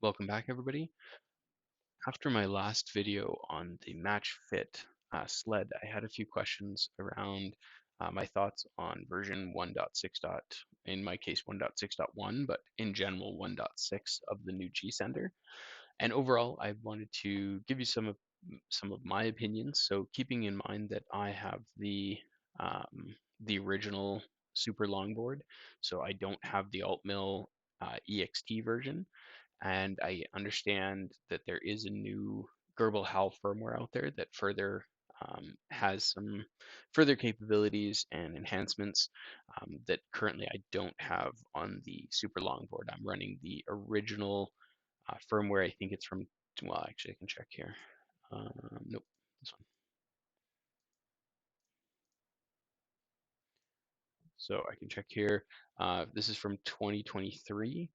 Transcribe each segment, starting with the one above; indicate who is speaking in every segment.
Speaker 1: Welcome back, everybody. After my last video on the match fit sled, I had a few questions around my thoughts on version 1.6. In my case, 1.6.1, but in general, 1.6 of the new gSender. And overall, I wanted to give you some of my opinions. So keeping in mind that I have the original super longboard, so I don't have the alt mill EXT version, and I understand that there is a new Gerbil HAL firmware out there that further has some further capabilities and enhancements that currently I don't have on the super longboard. I'm running the original firmware. I think it's from, well, actually, I can check here. Nope, this one. So I can check here. This is from 2023.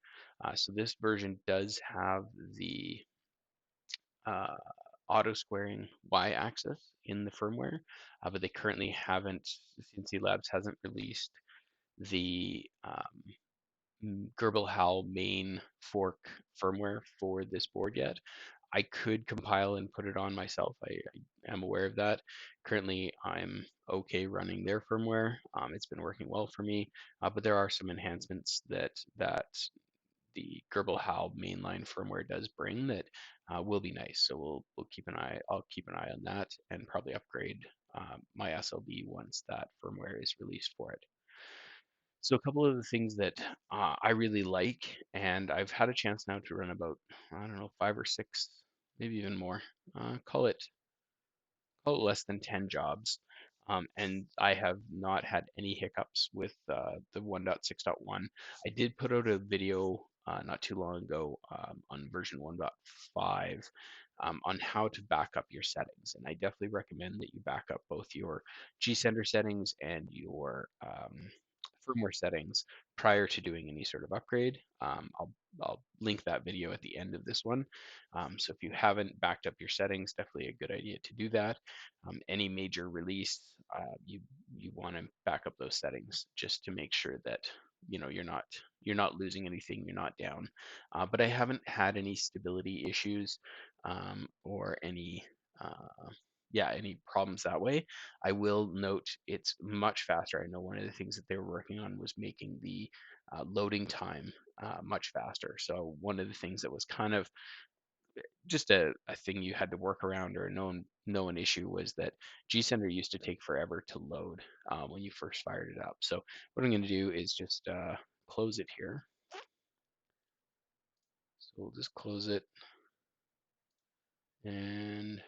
Speaker 1: So this version does have the uh, auto squaring y-axis in the firmware, but they currently haven't, CNC Labs hasn't released the Gerbil HAL main fork firmware for this board yet. I could compile and put it on myself. I am aware of that. Currently, I'm okay running their firmware. It's been working well for me, but there are some enhancements that the Gerbil HAL mainline firmware does bring that will be nice. So we'll keep an eye. I'll keep an eye on that and probably upgrade my SLB once that firmware is released for it. So a couple of the things that I really like, and I've had a chance now to run about, I don't know, 5 or 6, maybe even more. Call it less than 10 jobs. And I have not had any hiccups with the 1.6.1. I did put out a video not too long ago on version 1.5 on how to back up your settings. And I definitely recommend that you back up both your gSender settings and your firmware settings prior to doing any sort of upgrade. I'll link that video at the end of this one. So if you haven't backed up your settings, definitely a good idea to do that. Any major release, you want to back up those settings just to make sure that you're not losing anything, you're not down. But I haven't had any stability issues or any problems that way. I will note it's much faster. I know one of the things that they were working on was making the loading time much faster. So one of the things that was kind of just a thing you had to work around or a known issue was that gSender used to take forever to load when you first fired it up. So what I'm going to do is just close it here. So we'll just close it and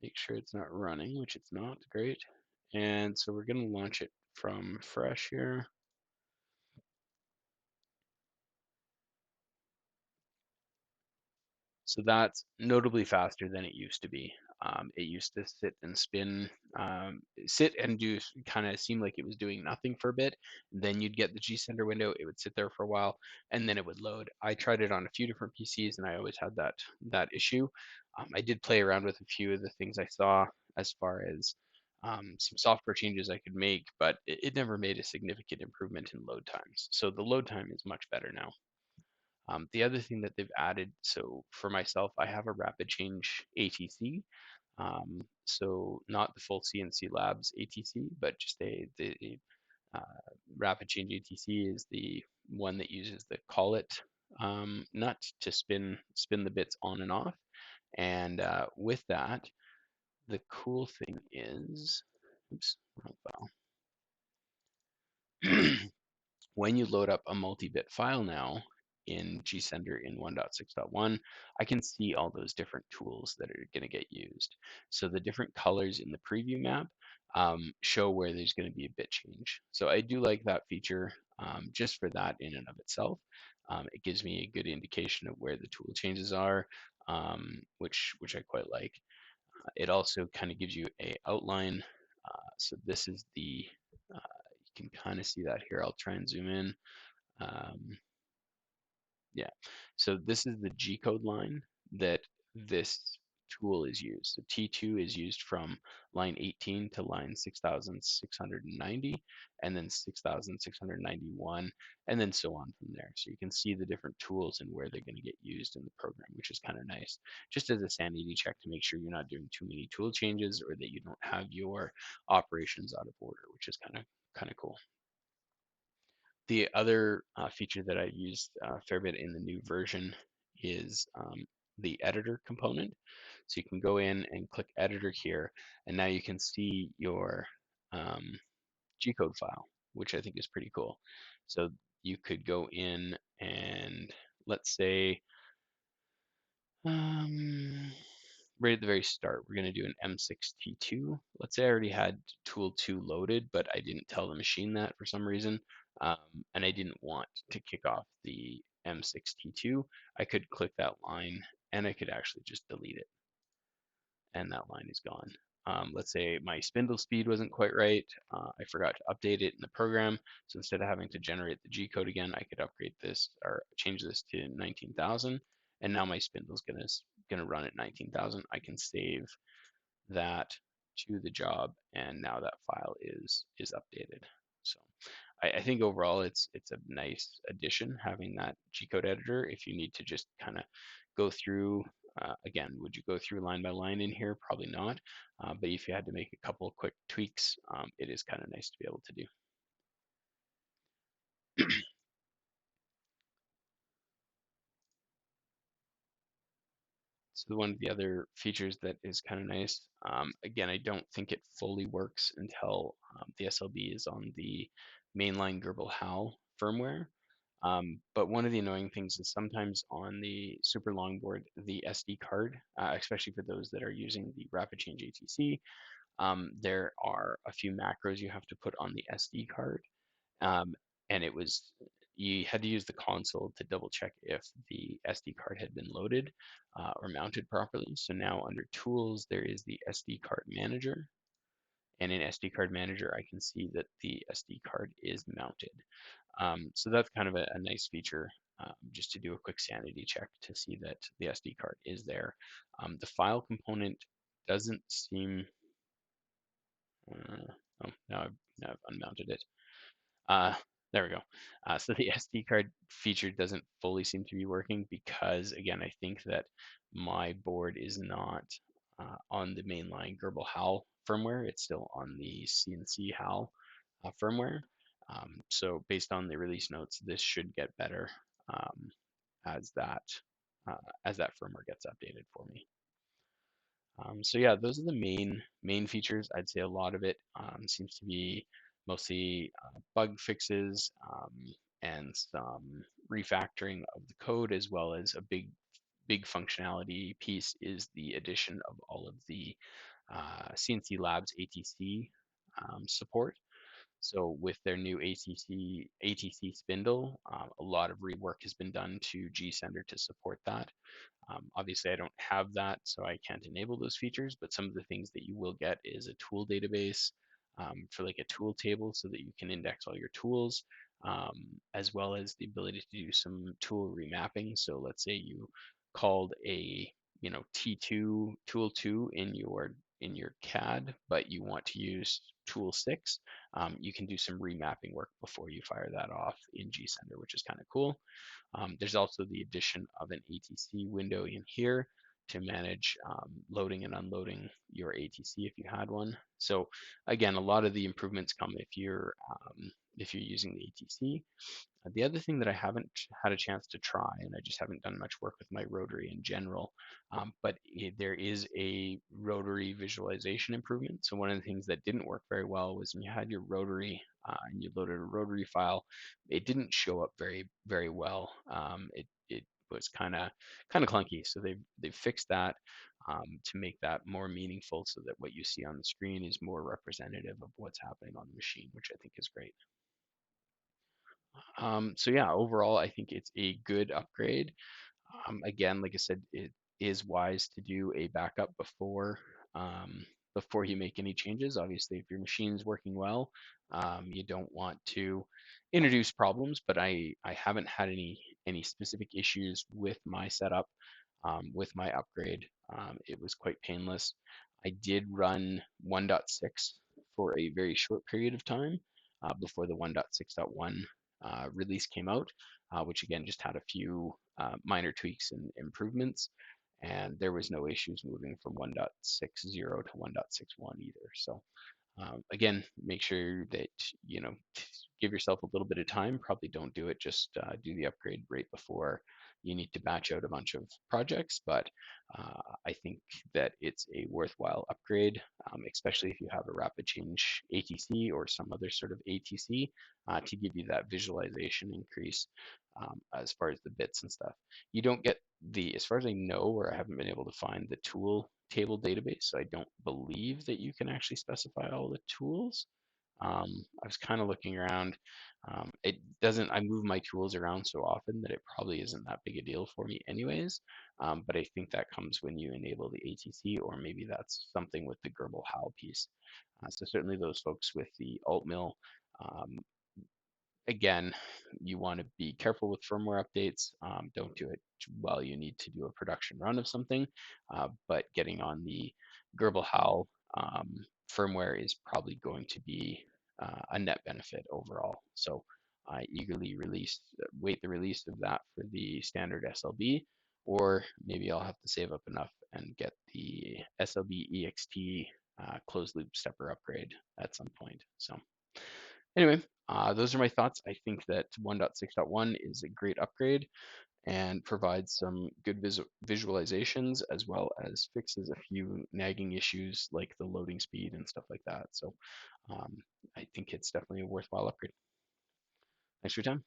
Speaker 1: make sure it's not running, which it's not. Great. And so we're going to launch it from fresh here. So that's notably faster than it used to be. It used to sit and do kind of seem like it was doing nothing for a bit. Then you'd get the gSender window, it would sit there for a while, and then it would load. I tried it on a few different PCs, and I always had that issue. I did play around with a few of the things I saw as far as some software changes I could make, but it never made a significant improvement in load times. So the load time is much better now. The other thing that they've added, so for myself, I have a rapid change ATC. So not the full CNC Labs ATC, but just the rapid change ATC is the one that uses the collet nut to spin the bits on and off. And with that, the cool thing is, oops, wrong file. When you load up a multi-bit file now in gSender in 1.6.1, I can see all those different tools that are going to get used. So the different colors in the preview map show where there's going to be a bit change. So I do like that feature just for that in and of itself. It gives me a good indication of where the tool changes are, which I quite like. It also kind of gives you a outline. So this is you can kind of see that here. I'll try and zoom in. Um, yeah, so this is the G code line that this tool is used. So T2 is used from line 18 to line 6,690, and then 6,691, and then so on from there. So you can see the different tools and where they're going to get used in the program, which is kind of nice. Just as a sanity check to make sure you're not doing too many tool changes or that you don't have your operations out of order, which is kind of cool. The other feature that I used a fair bit in the new version is the editor component. So you can go in and click editor here, and now you can see your um, G-code file, which I think is pretty cool. So you could go in and let's say um, right at the very start, we're going to do an M6T2. Let's say I already had tool 2 loaded, but I didn't tell the machine that for some reason, um, and I didn't want to kick off the M6T2. I could click that line and I could actually just delete it, and that line is gone. Let's say my spindle speed wasn't quite right. I forgot to update it in the program. So instead of having to generate the G code again, I could upgrade this or change this to 19,000. And now my spindle's gonna run at 19,000. I can save that to the job, and now that file is updated. So I think overall it's a nice addition having that G-code editor. If you need to just kind of go through, again, would you go through line by line in here? Probably not. But if you had to make a couple quick tweaks, it is kind of nice to be able to do. So one of the other features that is kind of nice, again, I don't think it fully works until the SLB is on the mainline Gerbil HAL firmware. But one of the annoying things is sometimes on the super longboard, the SD card, especially for those that are using the Rapid Change ATC, there are a few macros you have to put on the SD card, um, and it was you had to use the console to double check if the SD card had been loaded or mounted properly. So now under Tools, there is the SD card manager, and in SD card manager, I can see that the SD card is mounted. So that's kind of a nice feature, just to do a quick sanity check to see that the SD card is there. The file component doesn't seem. Oh, now I've unmounted it. Uh, there we go. So the SD card feature doesn't fully seem to be working because, again, I think that my board is not on the mainline Gerbil HAL firmware. It's still on the CNC HAL firmware. So based on the release notes, this should get better um, as that uh, as that firmware gets updated for me. So yeah, those are the main features. I'd say a lot of it seems to be mostly bug fixes and some refactoring of the code, as well as a big functionality piece is the addition of all of the CNC Labs ATC support. So with their new ATC spindle, a lot of rework has been done to gSender to support that. Obviously, I don't have that, so I can't enable those features, but some of the things that you will get is a tool database for like a tool table so that you can index all your tools, as well as the ability to do some tool remapping. So let's say you called a T2 tool 2 in your CAD, but you want to use tool 6, you can do some remapping work before you fire that off in gSender, which is kind of cool. There's also the addition of an ATC window in here to manage loading and unloading your ATC if you had one. So again, a lot of the improvements come if you're using the ATC. The other thing that I haven't had a chance to try, and I just haven't done much work with my rotary in general, but there is a rotary visualization improvement. So one of the things that didn't work very well was when you had your rotary and you loaded a rotary file, it didn't show up very well. It was kind of clunky. So they've fixed that to make that more meaningful, so that what you see on the screen is more representative of what's happening on the machine, which I think is great. So yeah, overall, I think it's a good upgrade. Again, like I said, it is wise to do a backup before you make any changes. Obviously, if your machine's working well, you don't want to introduce problems. But I haven't had any specific issues with my setup. with my upgrade. It was quite painless. I did run 1.6 for a very short period of time before the 1.6.1 release came out, which again just had a few minor tweaks and improvements. And there was no issues moving from 1.60 to 1.61 either. So again, make sure that give yourself a little bit of time. Probably don't do it. Just do the upgrade right before you need to batch out a bunch of projects. But I think that it's a worthwhile upgrade, especially if you have a rapid change ATC or some other sort of ATC to give you that visualization increase as far as the bits and stuff. You don't get as far as I know, or I haven't been able to find the tool table database, so I don't believe that you can actually specify all the tools. I was kind of looking around. It doesn't, I move my tools around so often that it probably isn't that big a deal for me anyways. But I think that comes when you enable the ATC, or maybe that's something with the Gerbil HAL piece. So certainly those folks with the alt mill, um, again, you want to be careful with firmware updates. Don't do it while you need to do a production run of something, but getting on the Gerbil HAL firmware is probably going to be a net benefit overall. So I eagerly wait the release of that for the standard SLB, or maybe I'll have to save up enough and get the SLB EXT closed loop stepper upgrade at some point. So anyway, those are my thoughts. I think that 1.6.1 is a great upgrade and provides some good visualizations as well as fixes a few nagging issues like the loading speed and stuff like that. So um, I think it's definitely a worthwhile upgrade. Thanks for your time.